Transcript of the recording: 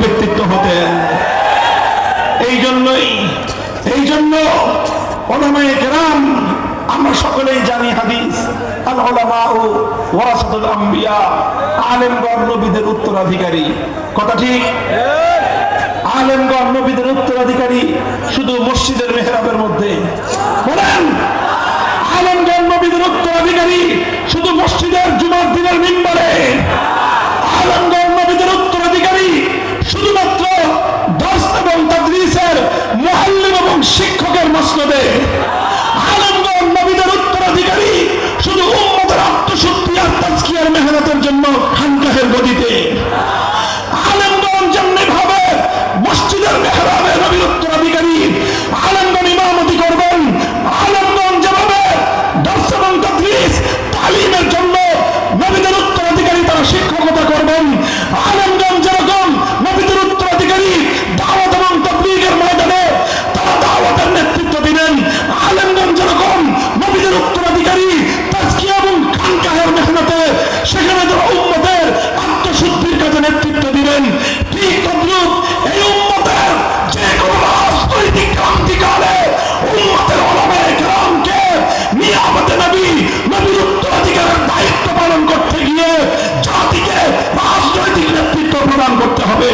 ব্যক্তিত্ব হতেন। এই জন্য উলামায়ে কেরাম, আমরা সকলেই জানি হাদিস, আল উলামাউ ওয়ারাসাতুল আম্বিয়া, আলেমগণ নবীদের উত্তরাধিকারী। কথা ঠিক? আলেমগণ নবীদের উত্তরাধিকারী শুধু মসজিদের মেহরাবের মধ্যে বলেন? আলেমগণ নবীদের উত্তরাধিকারী শুধু মসজিদের জুমার দিনের মিম্বরে? আলেমগণ নবীদের উত্তরাধিকারী শুধুমাত্র দর্স এবং তাদরিসের মুআল্লিম এবং শিক্ষকের মসনদে? আলেমগণ নবীদের উত্তরাধিকারী শুধু উম্মতের আত্মশুদ্ধি আর তাজকিয়ার মেহনতের জন্য খানকাহের গদিতে? আলেমগণ যেমনি ভাবে মসজিদের মেহরাবে নবীর উত্তরাধিকারী, আলেমগণ ইমামতি করবেন। আলেমগণ যেভাবে দর্স এবং তাদরিস তালিমের জন্য নবীদের উত্তরাধিকারী, তারা শিক্ষকতা করবেন। আলেমগণ যেরকম নবীদের উত্তরাধিকারী দাওয়াত এবং তাবলীগের ময়দানে তারা দাওয়াতের নেতৃত্ব দিবেন। আলেমগণ যেরকম নবীদের উত্তরাধিকারী তাজকিয়া এবং খানকাহের মেহনতে সেখানে তারা উম্মতের আত্মশুদ্ধির কাজে নেতৃত্ব দিবেন। ঠিক তদ্রুপ এই উম্মতের যে কোনো রাজনৈতিক ক্রান্তিকালে উম্মতের উলামায়ে কেরামকে নিয়ামতে নবী, নবীর উত্তরাধিকারের দায়িত্ব পালন করতে গিয়ে জাতিকে রাজনৈতিক নেতৃত্ব প্রদান করতে হবে।